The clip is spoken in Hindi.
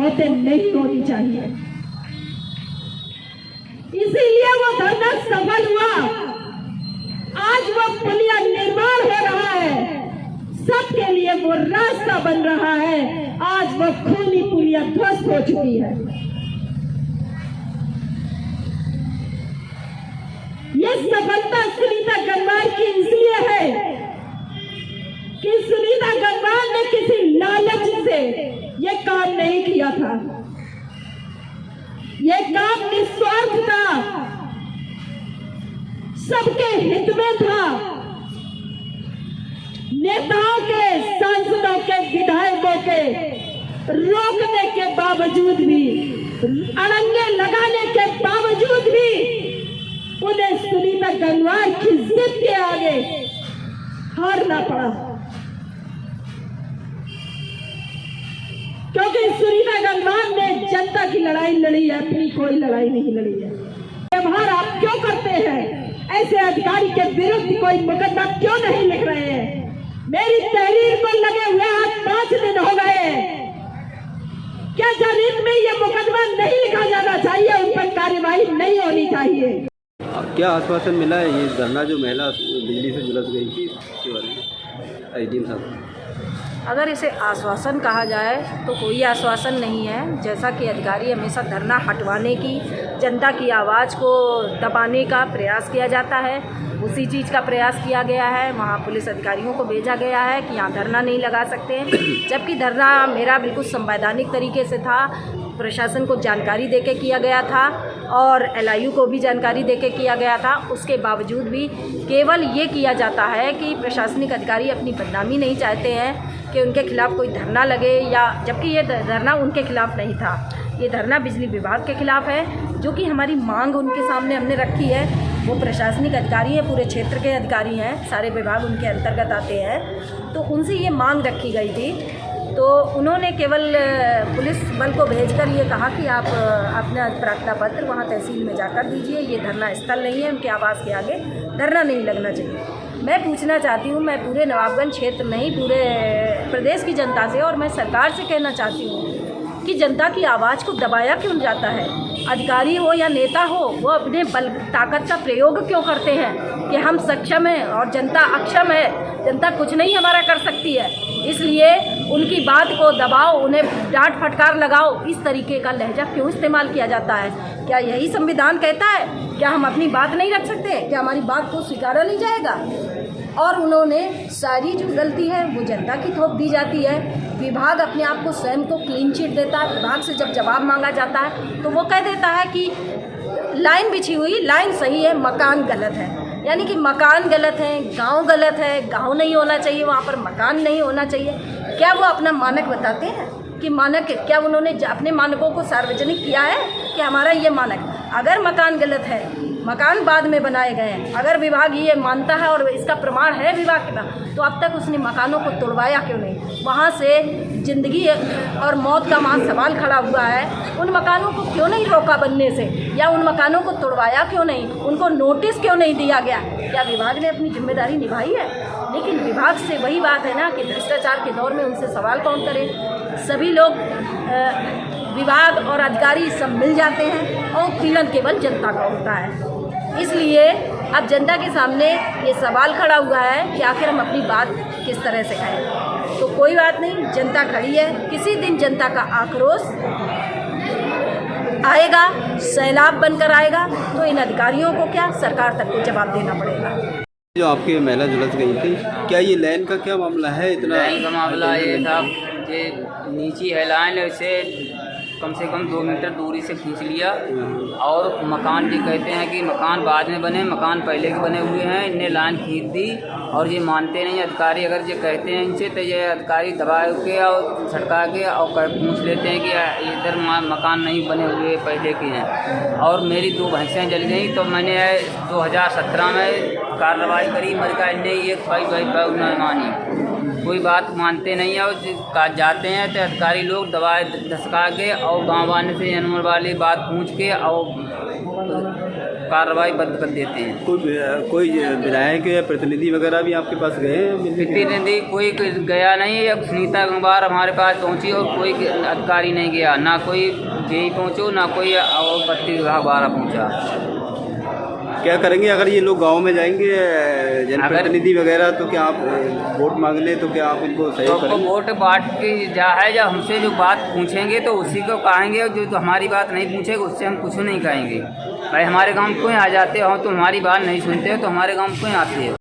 मौतें नहीं होनी चाहिए। इसीलिए वो धरना सफल हुआ। आज वो पुलिया निर्माण हो रहा है, सबके लिए वो रास्ता बन रहा है। आज वो खूनी पुलिया ध्वस्त हो चुकी है। ये सफलता सुनीता गंगवार की इसलिए है कि सुनीता गंगवार ने किसी लालच से ये काम नहीं किया था। ये काम निस्वार्थ था, सबके हित में था। नेताओं के, सांसदों के, विधायकों के रोकने के बावजूद भी, अड़ंगे लगाने के बावजूद भी उन्हें सुनीता गंगवार की जिद के आगे हारना पड़ा, क्योंकि सुनीता गंगवार ने जनता की लड़ाई लड़ी है, अपनी कोई लड़ाई नहीं लड़ी है। व्यवहार आप क्यों करते हैं? ऐसे अधिकारी के विरुद्ध कोई मुकदमा क्यों नहीं लिख रहे हैं? मेरी तहरीर को लगे हुए आज 5 दिन हो गए। क्या जनहित में ये मुकदमा नहीं लिखा जाना चाहिए? उन पर कार्रवाई नहीं होनी चाहिए। क्या आश्वासन मिला है? ये धरना जो महिला बिजली से झुलस गई थी इसके बारे में एसडीएम साहब। अगर इसे आश्वासन कहा जाए तो कोई आश्वासन नहीं है। जैसा कि अधिकारी हमेशा धरना हटवाने की, जनता की आवाज़ को दबाने का प्रयास किया जाता है, उसी चीज़ का प्रयास किया गया है। वहाँ पुलिस अधिकारियों को भेजा गया है कि यहाँ धरना नहीं लगा सकते हैं, जबकि धरना मेरा बिल्कुल संवैधानिक तरीके से था। प्रशासन को जानकारी देके किया गया था और एलआईयू को भी जानकारी देके किया गया था। उसके बावजूद भी केवल ये किया जाता है कि प्रशासनिक अधिकारी अपनी बदनामी नहीं चाहते हैं कि उनके खिलाफ़ कोई धरना लगे, या जबकि ये धरना उनके खिलाफ़ नहीं था। ये धरना बिजली विभाग के खिलाफ़ है, जो कि हमारी मांग उनके सामने हमने रखी है। वो प्रशासनिक अधिकारी हैं, पूरे क्षेत्र के अधिकारी हैं, सारे विभाग उनके अंतर्गत आते हैं, तो उनसे ये मांग रखी गई थी। तो उन्होंने केवल पुलिस बल को भेजकर ये कहा कि आप अपना प्रार्थना पत्र वहाँ तहसील में जाकर दीजिए, ये धरना स्थल नहीं है, उनके आवास के आगे धरना नहीं लगना चाहिए। मैं पूछना चाहती हूँ, मैं पूरे नवाबगंज क्षेत्र नहीं, पूरे प्रदेश की जनता से और मैं सरकार से कहना चाहती हूँ कि जनता की आवाज़ को दबाया क्यों जाता है? अधिकारी हो या नेता हो, वो अपने बल ताकत का प्रयोग क्यों करते हैं कि हम सक्षम हैं और जनता अक्षम है, जनता कुछ नहीं हमारा कर सकती है, इसलिए उनकी बात को दबाओ, उन्हें डांट फटकार लगाओ। इस तरीके का लहजा क्यों इस्तेमाल किया जाता है? क्या यही संविधान कहता है? क्या हम अपनी बात नहीं रख सकते? क्या हमारी बात को स्वीकारा नहीं जाएगा? और उन्होंने सारी जो गलती है वो जनता की थोप दी जाती है। विभाग अपने आप को स्वयं को क्लीन चिट देता है। विभाग से जब जवाब मांगा जाता है तो वो कह देता है कि लाइन बिछी हुई, लाइन सही है, मकान गलत है। यानी कि मकान गलत है, गांव गलत है, गांव नहीं होना चाहिए, वहाँ पर मकान नहीं होना चाहिए। क्या वो अपना मानक बताते हैं कि मानक, क्या उन्होंने अपने मानकों को सार्वजनिक किया है कि हमारा ये मानक? अगर मकान गलत है, मकान बाद में बनाए गए हैं, अगर विभाग ये मानता है और इसका प्रमाण है विभाग का, तो अब तक उसने मकानों को तोड़वाया क्यों नहीं? वहाँ से ज़िंदगी और मौत का वहाँ सवाल खड़ा हुआ है। उन मकानों को क्यों नहीं रोका बनने से, या उन मकानों को तोड़वाया क्यों नहीं? उनको नोटिस क्यों नहीं दिया गया? क्या विभाग ने अपनी जिम्मेदारी निभाई है? लेकिन विभाग से वही बात है ना कि भ्रष्टाचार के दौर में उनसे सवाल कौन करे? सभी लोग विभाग और अधिकारी सब मिल जाते हैं और पीड़न केवल जनता का होता है। इसलिए अब जनता के सामने ये सवाल खड़ा हुआ है कि आखिर हम अपनी बात किस तरह से कहें। तो कोई बात नहीं, जनता खड़ी है। किसी दिन जनता का आक्रोश आएगा, सैलाब बनकर आएगा, तो इन अधिकारियों को क्या, सरकार तक को जवाब देना पड़ेगा। जो आपकी महिला झुलस गई थी, क्या ये लाइन का क्या मामला है? इतना लाइन का मामला ये था कि नीची है लाइन, इसे कम से कम 2 मीटर दूरी से खींच लिया। और मकान भी कहते हैं कि मकान बाद में बने, मकान पहले के बने हुए हैं, इनने लाइन खींच दी और ये मानते नहीं अधिकारी। अगर ये कहते हैं इनसे तो ये अधिकारी दबा के और छटका के और पूछ लेते हैं कि इधर मकान नहीं बने हुए पहले के हैं। और मेरी 2 भैंसें जल गई, तो मैंने 2017 में कार्रवाई करी, मर का इन्हें एक भाई उन्होंने मानी। कोई बात मानते नहीं है, और जाते हैं तो अधिकारी लोग दवाई धसका के और गाँव वाले से जानवर वाली बात पूछ के और कार्रवाई बंद कर देते हैं। कोई विधायक या प्रतिनिधि वगैरह भी आपके पास गए हैं मिलने के लिए? प्रतिनिधि कोई गया नहीं। अब सुनीता गंगवार हमारे पास पहुंची और कोई अधिकारी नहीं गया, ना कोई जेई पहुंचो, ना कोई और बत्ती विभाग वाला पहुंचा। क्या करेंगे अगर ये लोग गांव में जाएंगे जनप्रतिनिधि वगैरह, तो क्या आप वोट मांगने, तो क्या आप इनको तो सहयोग करेंगे? वोट बाट की जा है, जब हमसे जो बात पूछेंगे तो उसी को कहेंगे, जो तो हमारी बात नहीं पूछेगा उससे हम कुछ नहीं कहेंगे। भाई हमारे गाँव में क्यों आ जाते हो, तो हमारी बात नहीं सुनते हो तो हमारे गाँव में क्यों आते हो?